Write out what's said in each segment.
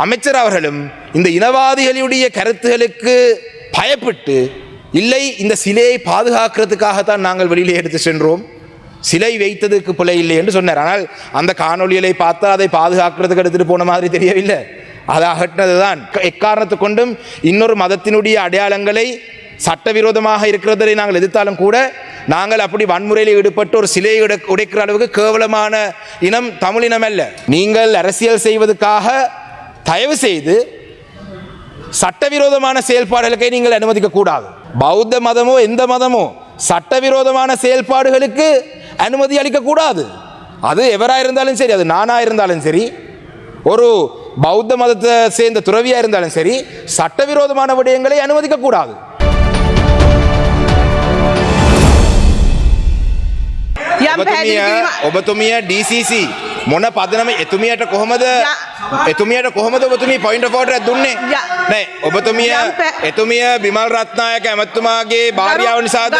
அமைச்சர் அவர்களும் இந்த இனவாதிகளுடைய கருத்துகளுக்கு பயப்பட்டு இல்லை இந்த சிலையை பாதுகாக்கிறதுக்காகத்தான் நாங்கள் வெளியிலே எடுத்து சென்றோம், சிலை வைத்ததுக்கு பிழை இல்லை என்று சொன்னார். ஆனால் அந்த காணொலிகளை பார்த்தா அதை பாதுகாக்கிறதுக்கு எடுத்துட்டு போன மாதிரி தெரியவில்லை. அதை அகற்றினதுதான். எக்காரணத்து கொண்டும் இன்னொரு மதத்தினுடைய அடையாளங்களை சட்டவிரோதமாக இருக்கிறதை நாங்கள் எதிர்த்தாலும் கூட நாங்கள் அப்படி வன்முறையில் ஈடுபட்டு ஒரு சிலையை உடைக்கிற அளவுக்கு கேவலமான இனம் தமிழ் இனம் அல்ல. நீங்கள் அரசியல் செய்வதற்காக தயவு செய்து சட்டவிரோதமான செயல்பாடுகளுக்கு நீங்கள் அனுமதிக்க கூடாது. பௌத்த மதமோ எந்த மதமோ சட்டவிரோதமான செயல்பாடுகளுக்கு அனுமதி அளிக்க கூடாது. அது எவராக இருந்தாலும் சரி, அது நானாக இருந்தாலும் சரி, ஒரு பௌத்த மதத்தை சேர்ந்த துறவியாக இருந்தாலும் சரி, சட்டவிரோதமான விடயங்களை அனுமதிக்க கூடாது. ඔබතුමිය DCC මොන පදනම එතුමියට කොහොමද ඔබතුමී පොයින්ට් ඔෆ් ඕඩර් එකක් දුන්නේ නෑ? එතුමිය බිමල් රත්නායක ඇමතුමාගේ භාර්යාව නිසාද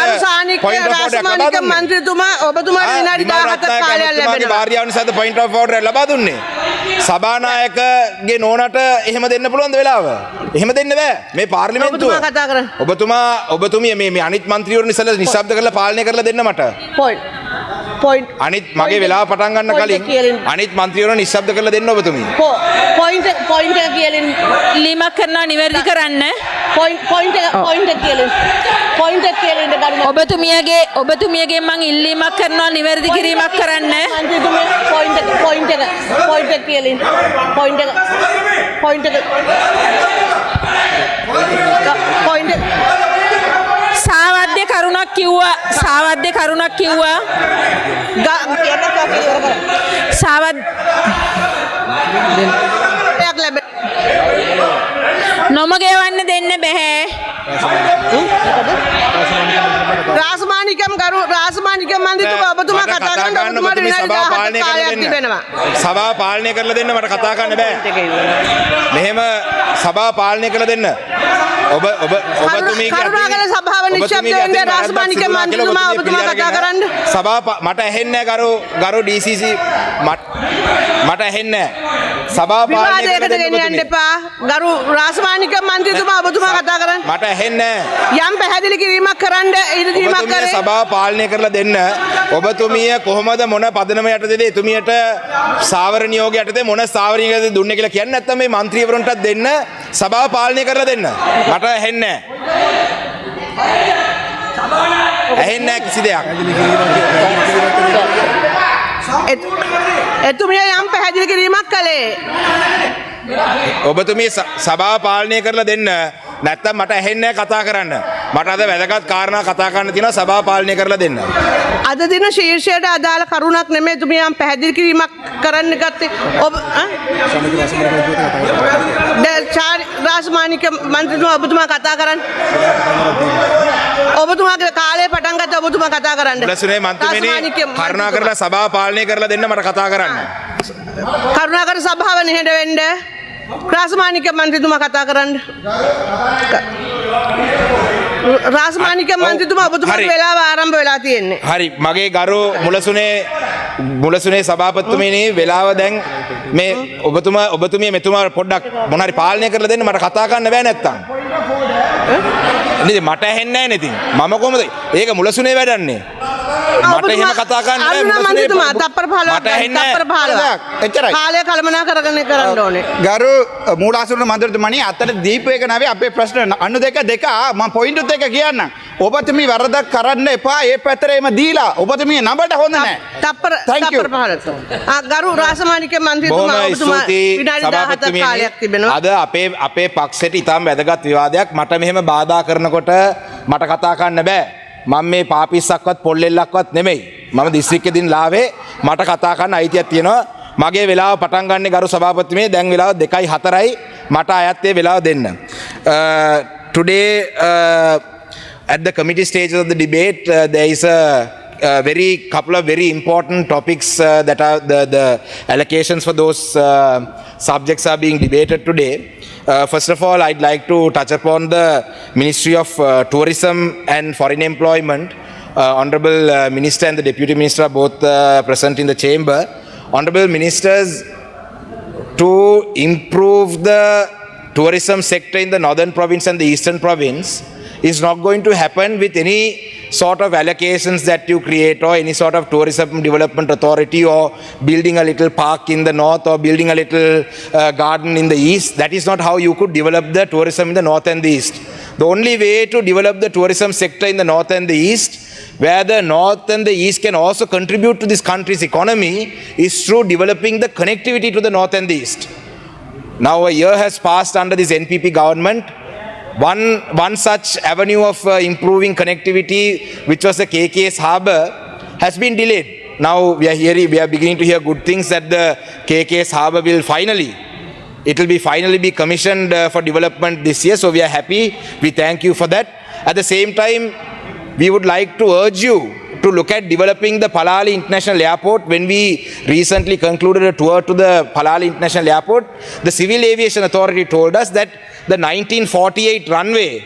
පොයින්ට් ඔෆ් ඕඩර් එකක් ලබා දුන්නේ? මන්ත්‍රීතුමා ඔබතුමාට විනාඩි 17ක් කාලයක් ලැබෙනවා. භාර්යාව නිසාද පොයින්ට් ඔෆ් ඕඩර් එක ලබා දුන්නේ? සභානායකගේ නෝනට එහෙම දෙන්න පුළුවන්ද වෙලාව? එහෙම දෙන්න බෑ. මේ පාර්ලිමේන්තුව. ඔබතුමිය මේ අනිත් මන්ත්‍රීවරුන් ඉස්සෙල්ලා නිශ්ශබ්ද කරලා පාලනය කරලා දෙන්න මට. පොයින්ට් අනිත් මගේ වෙලාව පටන් ගන්න කලින් අනිත් මන්ත්‍රීවරුන් නිශ්ශබ්ද කරලා දෙන්න ඔබතුමිය. පොයින්ට් එක කියලා ලිමක් කරනවා නිවැරදි කරන්න. පොයින්ට් එක කියලා ඔබතුමියගේ මං ඉල්ලීමක් කරනවා නිවැරදි කිරීමක් කරන්න. පොයින්ට් එක සාවද්‍ය කරුණක් කිව්වා. නොමගේවන්න දෙන්න බැහැ. රාසමානිකම් මන්ත්‍රීතුමා ඔබතුමා කතා කරන්න ඔබතුමාට විනාඩි 17ක් කාලයක් තිබෙනවා. සභාව පාලනය කරලා දෙන්න මට කතා කරන්න බෑ. මෙහෙම සභාව පාලනය කරලා දෙන්න. කරුණාකර සභාව නිශ්ශබ්ද වෙන්න රාසමානිකම් මන්ත්‍රීතුමා ඔබතුමා කතා කරන්න. සභාව මට ඇහෙන්නේ ගරු DCC මට ඇහෙන්නේ සභාව පාලනය කරලා දෙන්න යන්න එපා. ගරු රාසමානිකම් මන්ත්‍රීතුමා ඔබතුමා කතා කරන්න. මට ඇහෙන්නේ යම් පැහැදිලි කිරීමක් කරන්න ඉල්ලීමක් කරේ. සභාව පාලනය කරලා දෙන්න. ඔබතුමිය කොහොමද මොන පදනම යටතේද එතුමියට සාවර නියෝග යටතේ මොන සාවර නියෝගයද දුන්නේ කියලා කියන්නේ නැත්නම් මේ മന്ത്രിවරුන්ටත් දෙන්න සභාව පාලනය කරලා දෙන්න. මට ඇහෙන්නේ නැහැ කිසි දෙයක්. එතුමිය යම් පැහැදිලි කිරීමක් කළේ. ඔබතුමිය සභාව පාලනය කරලා දෙන්න. නැත්තම් මට ඇහෙන්නේ කතා කරන්න. මට අද වැදගත් කාරණා කතා කරන්න තියෙනවා. සභාව පාලනය කරලා දෙන්න. අද දින ශීර්ෂයට අදාළ කරුණක් නෙමෙයි එතුමිය යම් පැහැදිලි කිරීමක් කරන්න ගත්තේ. ඔබ රාසමානික මන්ත්‍රීතුමා ඔබතුමා කතා කරන්න. ඔබතුමාගේ කාලය පටන් ගත්ත ඔබතුමා කතා කරන්න. ලසුනේ මන්ත්‍රීමනි කරුණා කරලා සභාව පාලනය කරලා දෙන්න මට කතා කරන්න. කරුණාකර සභාව නිහඬ වෙන්න. රාසමානික මන්ත්‍රීතුමා කතා කරන්න. රාසමානික මන්ත්‍රීතුමා ඔබතුමාට වෙලාව ආරම්භ වෙලා තියෙන්නේ. හරි මගේ ගරු මුලසුනේ සභාපතිතුමනි වෙලාව දැන් මේ ඔබතුමිය මෙතුමා පොඩ්ඩක් මොන හරි පාලනය කරලා දෙන්න මට කතා කරන්න බෑ නැත්තම්. නේද මට ඇහෙන්නේ නැහැ නේද? මම කොහමද? ඒක මුලසුනේ වැඩන්නේ. මට එහෙම කතා කරන්න බෑ මන්ත්‍රීතුමා. තප්පර 15ක්. එච්චරයි. කාලය කළමනාකරන කරන්න ඕනේ. ගරු මූලාසන මන්ත්‍රීතුමනි අතට දීපු එක නෙවෙයි අපේ ප්‍රශ්න අනු දෙක මම පොයින්ට් එක කියන්නම්. ඔබතුමී වරදක් කරන්න එපා. ඒ පැතරේම දීලා ඔබතුමී නඹට හොඳ නැහැ. තප්පර 15ක්. ගරු රාසමානික මන්ත්‍රීතුමා ඔබතුමා විනාඩි 17ක් කාලයක් තිබෙනවා. අද අපේ පක්ෂයට ඉතාම වැදගත් විවාදයක්. මට මෙහෙම බාධා කරනකොට මට කතා කරන්න බෑ. මම මේ පාපිස්සක්වත් පොල්ලෙල්ලක්වත් නෙමෙයි. මම දිස්ත්‍රික්කෙදින් ලාවේ මට කතා කරන්න අයිතියක් තියෙනවා. මගේ වෙලාව පටන් ගන්න ගරු සභාපතිතුමේ දැන් වෙලාව 2:04යි. මට අයත් ඒ වෙලාව දෙන්න. Today at the committee stage of the debate there is a couple of very important topics that are the allocations for those subjects are being debated today. First of all, I'd like to touch upon the Ministry of Tourism and Foreign Employment. Honorable Minister and the Deputy Minister are both present in the chamber. Honorable Ministers, to improve the tourism sector in the northern province and the eastern province is not going to happen with any sort of allocations that you create or any sort of tourism development authority or building a little park in the north or building a little garden in the east. That is not how you could develop the tourism in the north and the east. The only way to develop the tourism sector in the north and the east, where the north and the east can also contribute to this country's economy, is through developing the connectivity to the north and the east. Now a year has passed under this NPP government. One such avenue of improving connectivity, which was the KKS harbour, has been delayed. Now we are beginning to hear good things that the KKS harbour will finally be commissioned for development this year. So we are happy. We thank you for that. At the same time, we would like to urge you to look at developing the Palali International Airport. When we recently concluded a tour to the Palali International Airport, the Civil Aviation Authority told us that the 1948 runway,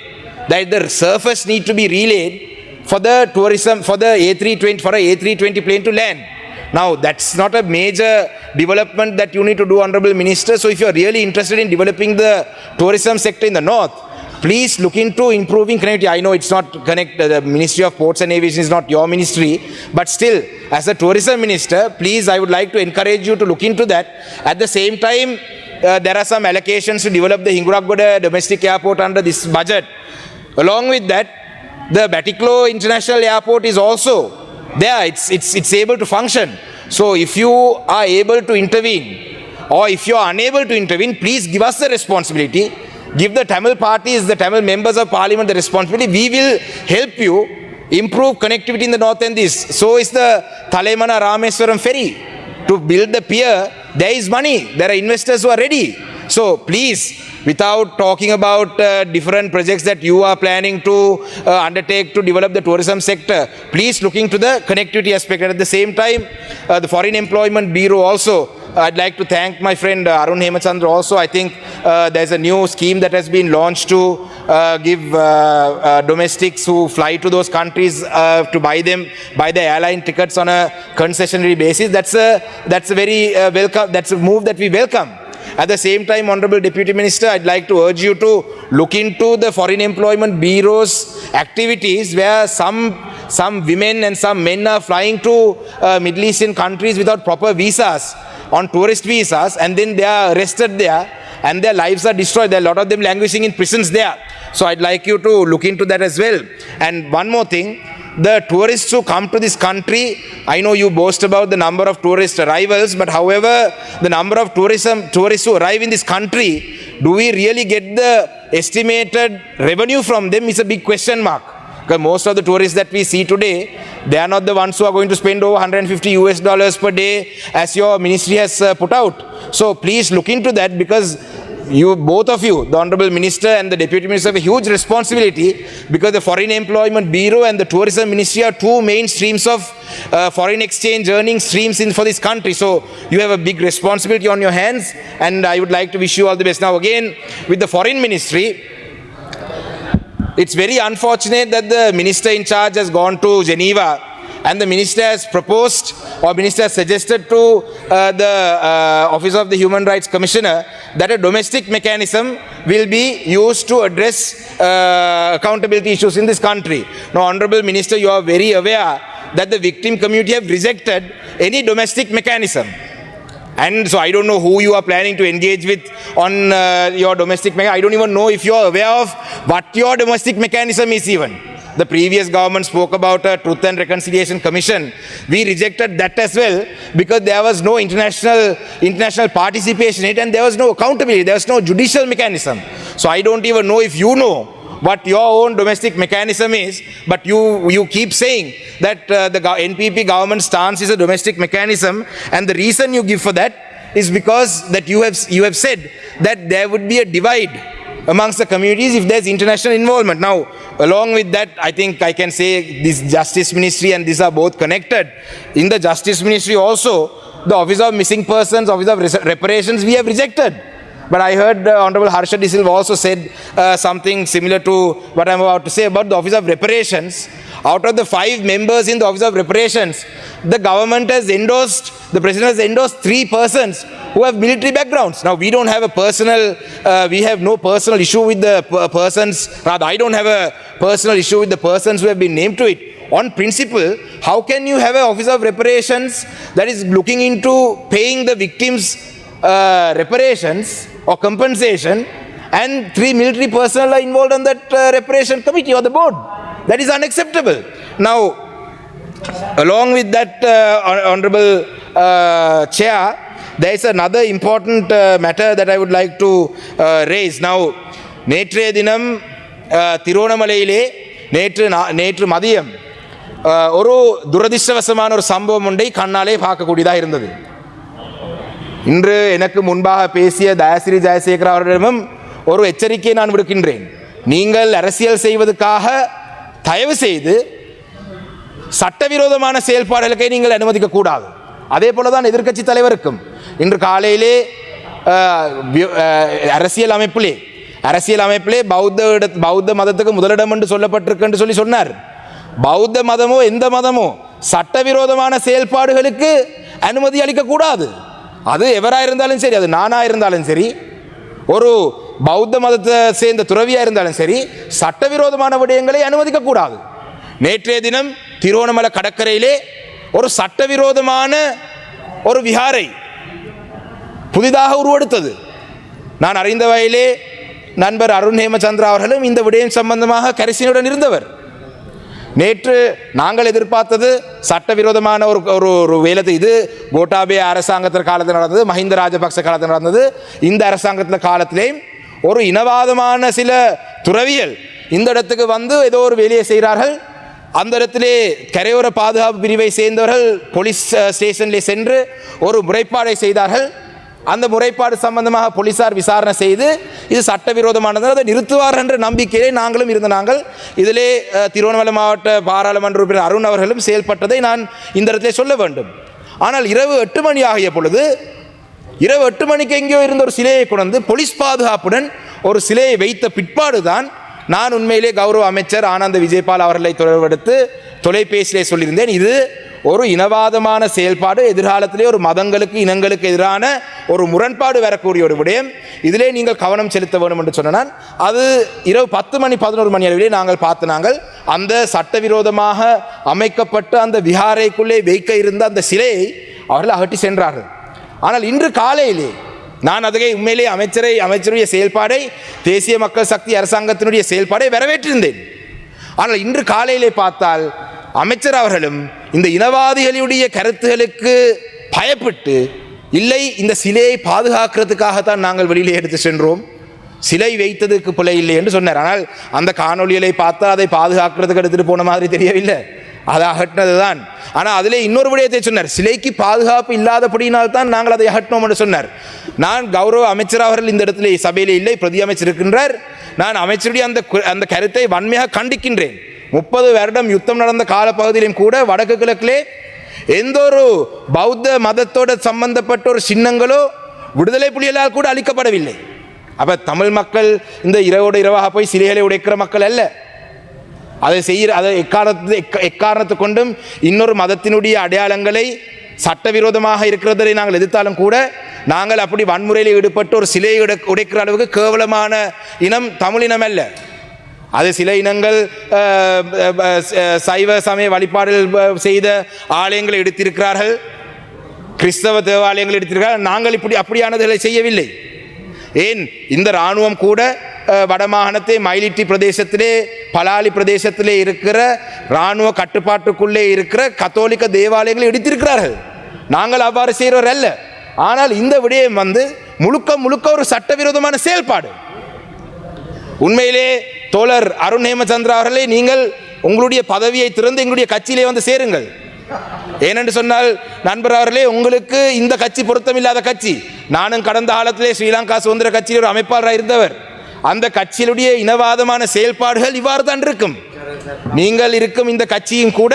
that the surface need to be relayed for the tourism, for the A320 plane to land. Now, that's not a major development that you need to do, Honorable Minister. So if you are really interested in developing the tourism sector in the north, please look into improving connectivity. I know it's not the Ministry of Ports and Aviation is not your ministry, but still, as a tourism minister, please, I would like to encourage you to look into that. At the same time, there are some allocations to develop the Hinguragoda domestic airport under this budget. Along with that, the Batiklo International Airport is also there. It's able to function. So if you are able to intervene, or if you are unable to intervene, please give us the responsibility. Give the Tamil parties, the Tamil members of parliament the responsibility. We will help you improve connectivity in the north and east. So is the Thalemana Rameswaram ferry. To build the pier, there is money. There are investors who are ready. So please, without talking about different projects that you are planning to undertake to develop the tourism sector, please look into the connectivity aspect. And at the same time, the Foreign Employment Bureau also, I'd like to thank my friend Arun Hemachandra also. I think there's a new scheme that has been launched to give domestics who fly to those countries to buy the airline tickets on a concessionary basis. That's a very welcome. That's a move that we welcome. At the same time, Honorable Deputy Minister, I'd like to urge you to look into the Foreign Employment Bureau's activities, where some women and some men are flying to Middle Eastern countries without proper visas, on tourist visas, and then they are arrested there and their lives are destroyed. There are a lot of them languishing in prisons there. So I'd like you to look into that as well. And one more thing, the tourists who come to this country, I know you boast about the number of tourist arrivals, but however, the number of tourists who arrive in this country, do we really get the estimated revenue from them is a big question mark. Because most of the tourists that we see today, they are not the ones who are going to spend over $150 per day as your ministry has put out. So please look into that, because you, both of you, the Honorable Minister and the Deputy Minister, have a huge responsibility, because the Foreign Employment Bureau and the Tourism Ministry are two main streams of foreign exchange earning streams for this country. So you have a big responsibility on your hands, and I would like to wish you all the best. Now again, with the Foreign Ministry, it's very unfortunate that the minister in charge has gone to Geneva, and the minister has proposed, or minister has suggested to the Office of the Human Rights Commissioner that a domestic mechanism will be used to address accountability issues in this country. Now, Honorable Minister, you are very aware that the victim community have rejected any domestic mechanism. And so I don't know who you are planning to engage with on your domestic mechanism. I don't even know if you are aware of what your domestic mechanism is even. The previous government spoke about a Truth and Reconciliation Commission. We rejected that as well, because there was no international participation in it, and there was no accountability, there was no judicial mechanism. So I don't even know if you know what your own domestic mechanism is, but you keep saying that the NPP government stance is a domestic mechanism, and the reason you give for that is because that you have said that there would be a divide amongst the communities if there's international involvement. Now, along with that, I think I can say this Justice Ministry and these are both connected. In the Justice Ministry also, the Office of Missing Persons, Office of Reparations, we have rejected. But I heard Honorable Harsha De Silva also said something similar to what I'm about to say about the Office of Reparations. Out of the 5 members in the Office of Reparations, the government has endorsed, the President has endorsed 3 persons who have military backgrounds. Now, we don't have a personal, we have no personal issue with the persons, rather, I don't have a personal issue with the persons who have been named to it. On principle, how can you have an office of reparations that is looking into paying the victims reparations or compensation, and 3 military personnel are involved on that reparation committee or the board? That is unacceptable. Now, along with that, honorable chair, there is another important matter that I would like to raise. Now, நேற்றைய தினம் திருவண்ணாமலையிலே நேற்று மதியம் ஒரு துரதிர்ஷ்டவசமான ஒரு சம்பவம் ஒன்றை கண்ணாலே பார்க்கக்கூடியதாக இருந்தது. இன்று எனக்கு முன்பாக பேசிய தயாசிரி ஜெயசேகர் அவர்களிடமும் ஒரு எச்சரிக்கையை நான் விடுக்கின்றேன். நீங்கள் அரசியல் செய்வதற்காக தயவு செய்து சட்டவிரோதமான செயல்பாடுகளுக்கை நீங்கள் அனுமதிக்க கூடாது. அதே போல தான் எதிர்க்கட்சி தலைவருக்கும் இன்று காலையிலே அரசியல் அமைப்பிலே பௌத்த மதத்துக்கு முதலிடம் என்று சொல்லப்பட்டிருக்கு என்று சொன்னார். பௌத்த மதமோ எந்த மதமோ சட்டவிரோதமான செயல்பாடுகளுக்கு அனுமதி அளிக்கக்கூடாது. அது எவராக இருந்தாலும் சரி, அது நானாக இருந்தாலும் சரி, ஒரு பௌத்த மதத்தை சேர்ந்த துறவியாக இருந்தாலும் சரி, சட்டவிரோதமான விடயங்களை அனுமதிக்கக்கூடாது. நேற்றைய தினம் திருவோணமலை கடற்கரையிலே ஒரு சட்டவிரோதமான ஒரு விஹாரை புதிதாக உருவெடுத்தது. நான் அறிந்த வகையிலே நண்பர் அருண் ஹேமச்சந்திரா அவர்களும் இந்த விடயம் சம்பந்தமாக கரிசனையுடன் இருந்தவர். நேற்று நாங்கள் எதிர்பார்த்தது சட்டவிரோதமான ஒரு வேலை. இது கோட்டாபே அரசாங்கத்தின் காலத்தில் நடந்தது, மஹிந்த ராஜபக்ச காலத்தில் நடந்தது. இந்த அரசாங்கத்தில் காலத்திலேயும் ஒரு இனவாதமான சில துறவியல் இந்த இடத்துக்கு வந்து ஏதோ ஒரு வேலையை செய்கிறார்கள். அந்த இடத்திலே கரையோர பாதுகாப்பு பிரிவை சேர்ந்தவர்கள் போலீஸ் ஸ்டேஷனிலே சென்று ஒரு முறைப்பாடை செய்தார்கள். அந்த முறைப்பாடு சம்பந்தமாக போலீசார் விசாரணை செய்து இது சட்டவிரோதமானது, அதை நிறுத்துவார்கள் என்ற நம்பிக்கையிலே நாங்களும் நாங்கள் இதிலே திருவண்ணாமலை மாவட்ட பாராளுமன்ற உறுப்பினர் அருண் அவர்களும் செயல்பட்டதை நான் இந்த இடத்திலே சொல்ல வேண்டும். ஆனால் இரவு 8 மணி ஆகிய பொழுது, இரவு 8 மணிக்கு எங்கேயோ இருந்த ஒரு சிலையை கொண்டு போலீஸ் பாதுகாப்புடன் ஒரு சிலையை வைத்த பிற்பாடு தான் நான் உண்மையிலே கௌரவ அமைச்சர் ஆனந்த விஜயபால் அவர்களை தொடர்பெடுத்து தொலைபேசியிலே சொல்லியிருந்தேன். இது ஒரு இனவாதமான செயல்பாடு, எதிர்காலத்திலே ஒரு மதங்களுக்கு இனங்களுக்கு எதிரான ஒரு முரண்பாடு வரக்கூடிய ஒரு விடயம், இதிலே நீங்கள் கவனம் செலுத்த வேண்டும் என்று சொன்னால் அது இரவு 10 மணி 11 மணி அளவிலே நாங்கள் அந்த சட்டவிரோதமாக அமைக்கப்பட்ட அந்த விஹாரைக்குள்ளே வைக்க இருந்த அந்த சிலையை அவர்கள் அகற்றி சென்றார்கள். ஆனால் இன்று காலையிலே நான் அதை உண்மையிலே அமைச்சருடைய செயல்பாடை, தேசிய மக்கள் சக்தி அரசாங்கத்தினுடைய செயல்பாடை வரவேற்றிருந்தேன். ஆனால் இன்று காலையிலே பார்த்தால் அமைச்சர் அவர்களும் இந்த இனவாதிகளுடைய கருத்துகளுக்கு பயப்பட்டு, இல்லை இந்த சிலையை பாதுகாக்கிறதுக்காகத்தான் நாங்கள் வெளியிலே எடுத்து சென்றோம், சிலை வைத்ததுக்கு பிழை இல்லை என்று சொன்னார். ஆனால் அந்த காணொலிகளை பார்த்தா அதை பாதுகாக்கிறதுக்கு எடுத்துகிட்டு போன மாதிரி தெரியவில்லை, அதை அகற்றினது தான். ஆனால் அதிலே இன்னொரு விடயத்தை சொன்னார், சிலைக்கு பாதுகாப்பு இல்லாதபடியினால் நாங்கள் அதை அகற்றினோம் என்று சொன்னார். நான் கௌரவ அமைச்சர் அவர்கள் இந்த இடத்துல சபையிலே இல்லை, பிரதி அமைச்சர் இருக்கின்றார். நான் அமைச்சருடைய அந்த கருத்தை வன்மையாக கண்டிக்கின்றேன். 30 வருடம் யுத்தம் நடந்த காலப்பகுதியிலும் கூட வடக்கு கிழக்கிலே எந்த ஒரு பௌத்த மதத்தோட சம்பந்தப்பட்ட ஒரு சின்னங்களோ விடுதலை புலிகளால் கூட அளிக்கப்படவில்லை. அப்போ தமிழ் மக்கள் இந்த இரவாக போய் சிலைகளை உடைக்கிற மக்கள் அல்ல. அதை எக்காரணத்தை கொண்டும் இன்னொரு மதத்தினுடைய அடையாளங்களை சட்டவிரோதமாக இருக்கிறதை நாங்கள் எதிர்த்தாலும் கூட நாங்கள் அப்படி வன்முறையில் ஈடுபட்டு ஒரு சிலையை உடைக்கிற அளவுக்கு கேவலமான இனம் தமிழ் இனம் அல்ல. அது சில இனங்கள் சைவ சமய வழிபாடுகள் செய்த ஆலயங்களை எடுத்திருக்கிறார்கள், கிறிஸ்தவ தேவாலயங்கள் எடுத்திருக்கிறார்கள். நாங்கள் அப்படியானதை செய்யவில்லை. ஏன் இந்த இராணுவம் கூட வடமாகாணத்தை மயிலிட்டி பிரதேசத்திலே பலாலி பிரதேசத்திலே இருக்கிற இராணுவ கட்டுப்பாட்டுக்குள்ளே இருக்கிற கத்தோலிக்க தேவாலயங்களை எடுத்திருக்கிறார்கள். நாங்கள் அவ்வாறு செய்கிறவர் அல்ல. ஆனால் இந்த விடயம் முழுக்க ஒரு சட்டவிரோதமான செயல்பாடு. உண்மையிலே தோழர் அருண் ஹேமச்சந்திரா அவர்களே, நீங்கள் உங்களுடைய பதவியை திறந்து எங்களுடைய கட்சியிலே சேருங்கள். ஏனென்று சொன்னால் நண்பர் அவர்களே, உங்களுக்கு இந்த கட்சி பொருத்தமில்லாத கட்சி. நானும் கடந்த காலத்திலே ஸ்ரீலங்கா சுதந்திர கட்சியில் ஒரு அமைப்பாளராக இருந்தவர். அந்த கட்சியினுடைய இனவாதமான செயல்பாடுகள் இவ்வாறு தான் இருக்கும். நீங்கள் இருக்கும் இந்த கட்சியும் கூட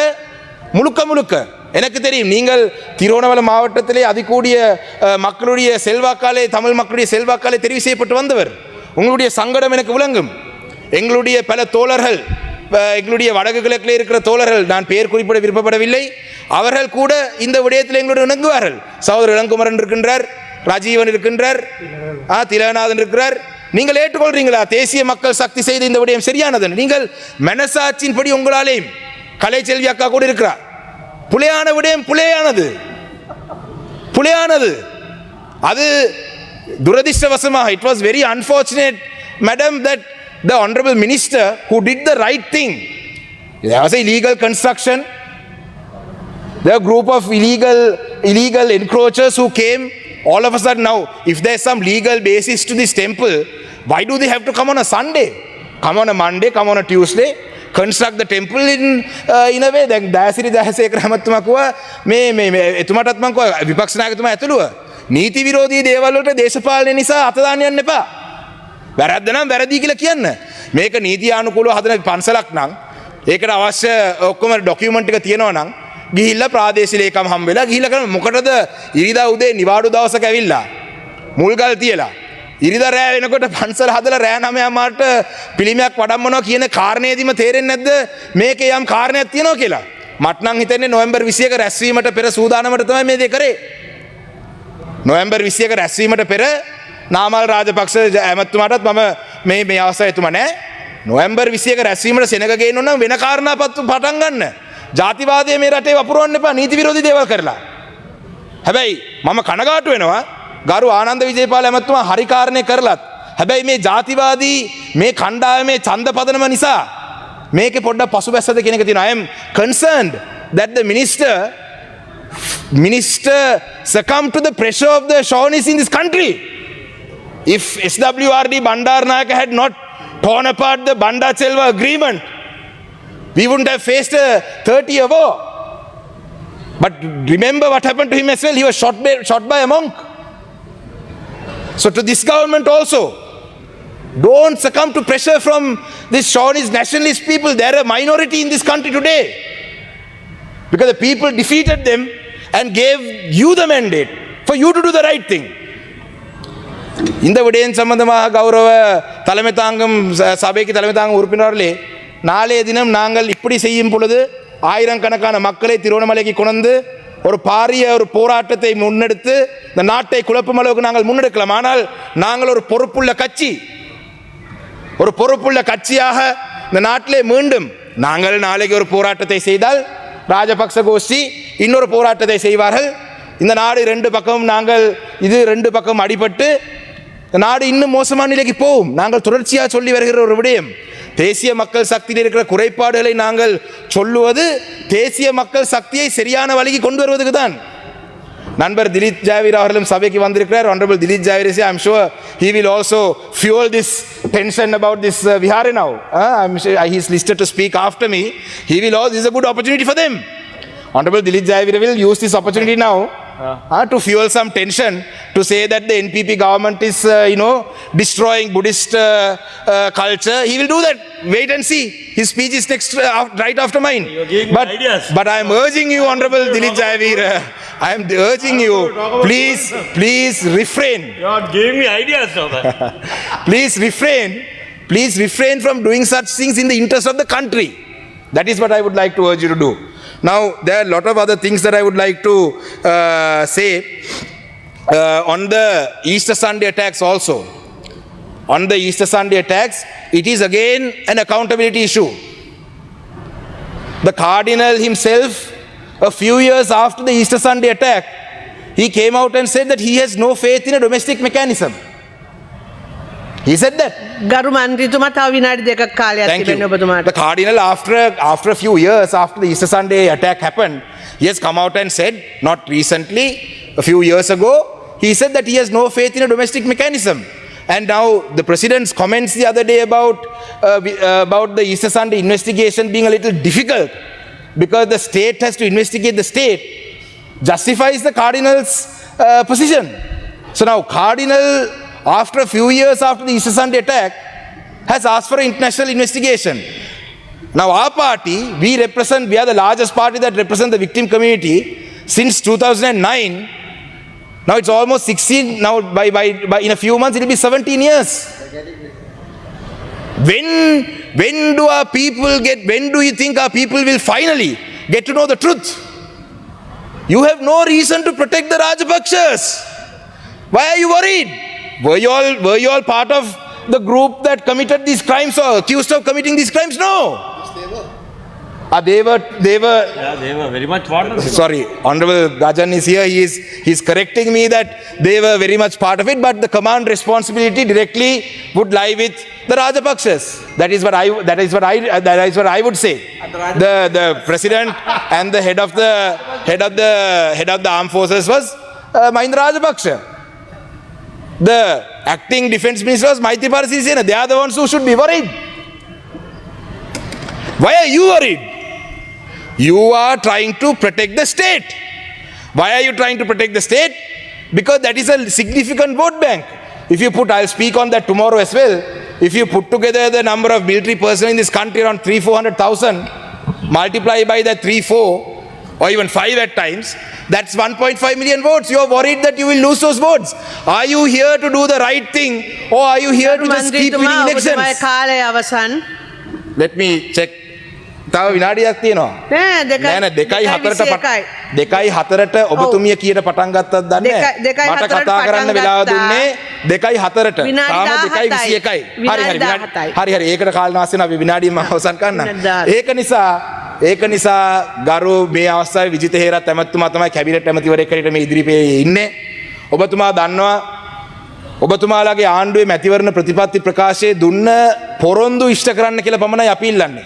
முழுக்க எனக்கு தெரியும். நீங்கள் திருவண்ணாமலை மாவட்டத்திலே அதிகூடிய மக்களுடைய செல்வாக்காலே, தமிழ் மக்களுடைய செல்வாக்காலே தெரிவு செய்யப்பட்டு வந்தவர். உங்களுடைய சங்கடம் எனக்கு விளங்கும். எங்களுடைய பல தோழர்கள், எங்களுடைய வடக்கு கிழக்கில் இருக்கிற தோழர்கள், நான் பெயர் குறிப்பிட விருப்பப்படவில்லை, அவர்கள் கூட இந்த விடயத்தில் எங்களோடு இணங்குவார்கள். சகோதரர் இளங்குமரன் இருக்கின்றார், ராஜீவன் இருக்கின்றார், திலகநாதன் இருக்கிறார். நீங்கள் ஏற்றுக்கொள்றீங்களா தேசிய மக்கள் சக்தி செய்த இந்த விடயம் சரியானது? நீங்கள் மனசாட்சியின்படி உங்களாலேயும் கலைச்செல்வி அக்கா கூட இருக்கிறார். புலையான விடயம் புலையானது. அது துரதிர்ஷ்டவசமாக, it was very unfortunate madam that the honorable minister who did the right thing. There was a illegal construction. There were a group of illegal encroachers who came. All of a sudden now, if there's some legal basis to this temple, why do they have to come on a Sunday? Come on a Monday, come on a Tuesday, construct the temple in a way. Then Dayasiri Dayasekara මහත්මයා කිව්වා මේ එතුමාටත් මම කිව්වා විපක්ෂ නායකතුමා ඇතුළුව නීති විරෝධී දේවල් වලට දේශපාලනය නිසා අත දාන්න යන්න එපා. වැරද්ද නම් වැරදි කියලා කියන්න. මේක නීති ආනුකූලව හදන පන්සලක් නම් ඒකට අවශ්‍ය ඔක්කොම ඩොකියුමන්ට් එක තියෙනවා නම් ගිහිල්ලා ප්‍රාදේශීය ලේකම් හම් වෙලා ගිහිල්ලා කරන මොකටද ඉරිදා උදේ නිවාඩු දවසක ඇවිල්ලා මුල්ගල් තියලා ඉරිදා රෑ වෙනකොට පන්සල හදලා රෑ 9 මාට පිළිමයක් වඩම්මනවා කියන කාරණේදීම තේරෙන්නේ නැද්ද මේකේ යම් කාරණයක් තියෙනවා කියලා? මට නම් හිතෙන්නේ නොවැම්බර් 21 රැස්වීමට පෙර සූදානමට තමයි මේ දේ කරේ. නොවැම්බර් 21 රැස්වීමට පෙර නාමල් රාජපක්ෂ ඇමතුමාටත් මම මේ අවස්ථාවේ එතුමා නෑ. නොවැම්බර් 21 රැස්වීමට සෙනග ගේන්න නම් වෙන කාරණා පටන් ගන්න. ජාතිවාදයේ මේ රටේ වපුරවන්න එපා නීති විරෝධී දේවල් කරලා. හැබැයි මම කනගාටු වෙනවා ගරු ආනන්ද විජේපාල ඇමතුමා හරි කාරණේ කරලත් හැබැයි මේ ජාතිවාදී මේ කණ්ඩායමේ ඡන්ද පදනම නිසා මේකේ පොඩ්ඩක් පසුබැස්සද කියන එක තියෙනවා. I am concerned that the minister succumbed to the pressure of the chauvinists in this country. If SWRD Bandaranaike had not torn apart the Banda-Chelva agreement, we wouldn't have faced a 30-year war. But remember what happened to him as well. He was shot by a monk. So to this government also, don't succumb to pressure from these chauvinist nationalist people. They are a minority in this country today. Because the people defeated them and gave you the mandate for you to do the right thing. இந்த விடயம் சம்பந்தமாக கௌரவ தலைமை தாங்கும் சபைக்கு தலைமை தாங்கும் உறுப்பினர்களே, நாளைய தினம் நாங்கள் இப்படி செய்யும் பொழுது ஆயிரக்கணக்கான மக்களை திருவண்ணாமலைக்கு கொண்டு ஒரு பாரிய ஒரு போராட்டத்தை முன்னெடுத்து இந்த நாட்டை குழப்பும் அளவுக்கு நாங்கள் முன்னெடுக்கலாம். ஆனால் நாங்கள் ஒரு பொறுப்புள்ள கட்சியாக இந்த நாட்டிலே மீண்டும் நாங்கள் நாளைக்கு ஒரு போராட்டத்தை செய்தால் ராஜபக்ச கோஷ்டி இன்னொரு போராட்டத்தை செய்வார்கள். இந்த நாடு ரெண்டு பக்கம் அடிபட்டு நாடு இன்னும் மோசமான நிலைக்கு போகும். நாங்கள் தொடர்ச்சியாக சொல்லி வருகிற ஒரு விடயம், தேசிய மக்கள் சக்தியில் இருக்கிற குறைபாடுகளை நாங்கள் சொல்லுவது தேசிய மக்கள் சக்தியை சரியான வழிக்கு கொண்டு வருவதுக்கு தான். நண்பர் திலீப் ஜாவீர் அவர்களும் சபைக்கு வந்திருக்கிறார். honorable Dilip Javir, I'm sure he will also fuel this tension about this Vihara now. I'm sure he's listed to speak after me. This is a good opportunity for them. Honorable Dilip Javir will use this opportunity now to fuel some tension, to say that the NPP government is destroying Buddhist culture. He will do that. Wait and see. His speech is next right after mine. But I am urging you, Honorable Dilip Javir, I am urging you, please refrain. You are giving me ideas now. Please refrain from doing such things in the interest of the country. That is what I would like to urge you to do. Now, there are a lot of other things that I would like to say on the Easter Sunday attacks also. On the Easter Sunday attacks, it is again an accountability issue. The Cardinal himself, a few years after the Easter Sunday attack, he came out and said that he has no faith in a domestic mechanism. He said that. ගරු මන්ත්‍රීතුමා තව විනාඩි දෙකක් කාලයක් තිබෙනවා ඔබතුමාට. The Cardinal, after a few years after the Easter Sunday attack happened, he has come out and said, not recently, a few years ago, he said that he has no faith in a domestic mechanism. And now the President's comments the other day about the Easter Sunday investigation being a little difficult because the state has to investigate the state justifies the Cardinal's position. So now Cardinal, after a few years after the Easter Sunday attack, has asked for an international investigation. Now our party, we are the largest party that represents the victim community since 2009. Now it's almost 16, now by in a few months it will be 17 years. When do you think our people will finally get to know the truth? You have no reason to protect the Rajapakshas. Why are you worried? Were you all part of the group that committed these crimes or accused of committing these crimes? No. They were. Yeah, they were very much part of it. Sorry, Honorable Gajan is here. He's correcting me that they were very much part of it, but the command responsibility directly would lie with the Rajapaksas. That is what I would say. The president and the head of the armed forces was Mahinda Rajapaksa. The acting defense minister was Maithripala Sirisena. They are the ones who should be worried. Why are you worried? You are trying to protect the state. Why are you trying to protect the state? Because that is a significant vote bank. If you put, I'll speak on that tomorrow as well. If you put together the number of military personnel in this country, around 300,000-400,000, multiply by that 3-4 or even 5 at times, that's 1.5 million votes. You are worried that you will lose those votes. Are you here to do the right thing or are you here to just keep winning elections? කාලය අවසන්. Let me check. තව විනාඩියක් තියෙනවා. නෑ 2:04ට ඔබතුමිය කීයට පටන් ගත්තද දන්නේ නැහැ. මට කතා කරන්න වෙලාව දුන්නේ 2:04ට. තාම 2:21යි. හරි. ඒකට කාල නාස්ති වෙනවා. අපි විනාඩියම අවසන් කරන්න. ඒක නිසා ගරු මේ අවස්ථාවේ විජිත හේරත් ඇමතුමා තමයි කැබිනට් ඇමතිවරයෙක් හැටියට මේ ඉදිරිපේ ඉන්නේ. ඔබතුමා දන්නවා ඔබතුමාලාගේ ආණ්ඩුවේ මැතිවරණ ප්‍රතිපත්ති ප්‍රකාශයේ දුන්න පොරොන්දු ඉෂ්ට කරන්න කියලා පමණයි අපි ඉල්ලන්නේ.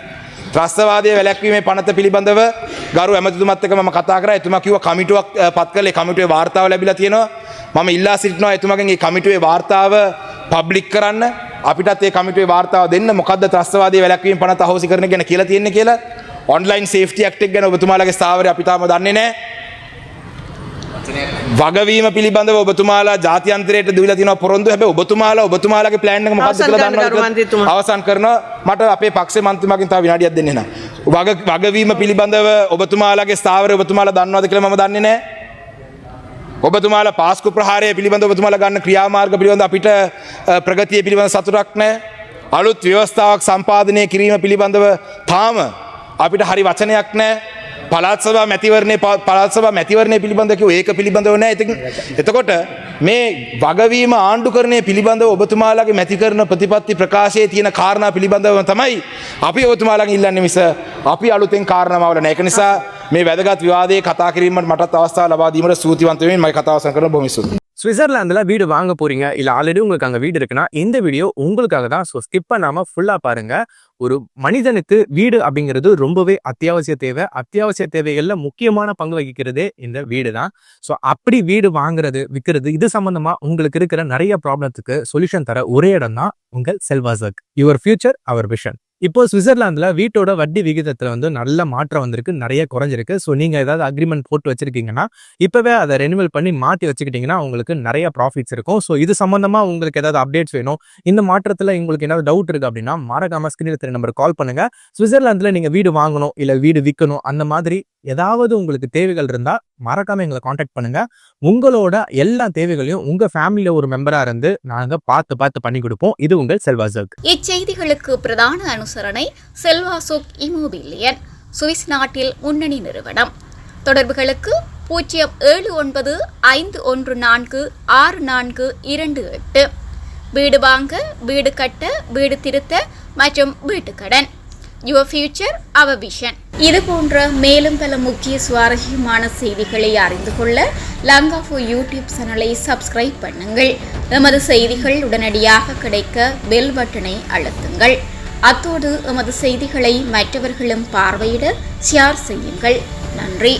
ත්‍රස්තවාදයේ වැළැක්වීමේ පනත පිළිබඳව ගරු ඇමතිතුමත් එක්ක මම කතා කරා. එතුමා කිව්වා කමිටුවක් පත් කළේ කමිටුවේ වාර්තාව ලැබිලා තියෙනවා. මම ඉල්ලා සිටිනවා එතුමාගෙන් මේ කමිටුවේ වාර්තාව පබ්ලික් කරන්න. අපිටත් මේ කමිටුවේ වාර්තාව දෙන්න. මොකද්ද ත්‍රස්තවාදයේ වැළැක්වීම පනත අහෝසි කරන ගැන කියලා තියෙන්නේ කියලා. ඔන්ලයින් සේෆ්ටි ඇක්ට් එක ගැන ඔබතුමාලාගේ ස්ථාවරය අපි තාම දන්නේ නැහැ. වගවීම පිළිබඳව ඔබතුමාලා ජාත්‍යන්තරයට දීලා තියෙනවා පොරොන්දු. හැබැයි ඔබතුමාලාගේ ප්ලෑන් එක මොකක්ද කියලා දන්නවද? අවසන් කරනවා. මට අපේ පක්ෂේ මන්ත්‍රීතුමාගෙන් තව විනාඩියක් දෙන්න එනවා. වගවීම පිළිබඳව ඔබතුමාලාගේ ස්ථාවරය ඔබතුමාලා දන්නවද කියලා මම දන්නේ නැහැ. ඔබතුමාලා පාස්කු ප්‍රහාරය පිළිබඳව ඔබතුමාලා ගන්න ක්‍රියාමාර්ග පිළිබඳව අපිට ප්‍රගතිය පිළිබඳව සතුටක් නැහැ. අලුත් ව්‍යවස්ථාවක් සම්පාදනය කිරීම පිළිබඳව තාම අපිට හරි වචනයක් නැහැ. පළාත් සභා මැතිවරණය පිළිබඳව කිව්ව ඒක පිළිබඳව නැහැ. එතකොට මේ වගවීම ආණ්ඩුකරණය පිළිබඳව ඔබතුමාලාගේ මැතිකරණ ප්‍රතිපත්ති ප්‍රකාශයේ තියෙන කාරණා පිළිබඳව තමයි අපි ඔබතුමාලාගෙන් ඉල්ලන්නේ මිස අපි අලුතෙන් කාරණාවල නැහැ. ඒක නිසා මේ වැදගත් විවාදයේ කතා කිරීමට මටත් අවස්ථාව ලබා දීමට ස්තුතිවන්ත වෙමින් මම කතාව අවසන් කරන බොහොම ස්තුතියි. ஸ்விட்சர்லாந்துல வீடு வாங்க போறீங்க இல்ல ஆல்ரெடி உங்களுக்கு அங்க வீடு இருக்குன்னா இந்த வீடியோ உங்களுக்காக தான். ஸோ ஸ்கிப் பண்ணாம ஃபுல்லா பாருங்க. ஒரு மனிதனுக்கு வீடு அப்படிங்கிறது ரொம்பவே அத்தியாவசிய தேவைகள்ல முக்கியமான பங்கு வகிக்கிறதே இந்த வீடு தான். ஸோ அப்படி வீடு வாங்குறது விற்கிறது இது சம்பந்தமா உங்களுக்கு இருக்கிற நிறைய ப்ராப்ளத்துக்கு சொல்யூஷன் தர ஒரே இடம் தான் உங்கள் செல்வாசக். Your future our vision. இப்போ ஸ்விட்சர்லாந்துல வீட்டோட வட்டி விகிதத்துல வந்து நல்ல மாற்றம் வந்திருக்கு, நிறைய குறைஞ்சிருக்கு. ஸோ நீங்க ஏதாவது அக்ரிமெண்ட் போட்டு வச்சிருக்கீங்கன்னா இப்பவே அதை ரெனிவல் பண்ணி மாற்றி வச்சுக்கிட்டீங்கன்னா உங்களுக்கு நிறைய ப்ராஃபிட்ஸ் இருக்கும். ஸோ இது சம்பந்தமா உங்களுக்கு ஏதாவது அப்டேட்ஸ் வேணும், இந்த மாற்றத்துல உங்களுக்கு ஏதாவது டவுட் இருக்கு அப்படின்னா மறக்காம ஸ்கிரீன்ல தெரிய நம்பர் கால் பண்ணுங்க. ஸ்விட்சர்லாந்துல நீங்க வீடு வாங்கணும் இல்ல வீடு விற்கணும் அந்த மாதிரி ஏதாவது உங்களுக்கு தேவைகள் இருந்தா மறக்காம எங்களை காண்டாக்ட் பண்ணுங்க. உங்களோட எல்லா தேவைகளையும் உங்க ஃபேமிலியில ஒரு மெம்பரா இருந்து நாங்க பார்த்து பண்ணி கொடுப்போம். இது உங்கள் செல்வாசக். இச்செய்திகளுக்கு பிரதான அனுசரணை செல்வாசோக் இமோபிலியன், சுவிஸ் நாட்டில் முன்னணி நிறுவனம். தொடர்புகளுக்கு 07951146428. வீடு வாங்க, வீடு கட்ட, வீடு திருத்த மற்றும் வீட்டு கடன். Your future our vision. இது போன்ற மேலும் பல முக்கிய சுவாரஸ்யமான செய்திகளை அறிந்து கொள்ள லங்கா4 யூடியூப் சேனலை சப்ஸ்கிரைப் பண்ணுங்கள். எமது செய்திகள் உடனடியாக கிடைக்க பெல் பட்டனை அழுத்துங்கள். அத்தோடு எமது செய்திகளை மற்றவர்களும் பார்வையிட ஷேர் செய்யுங்கள். நன்றி.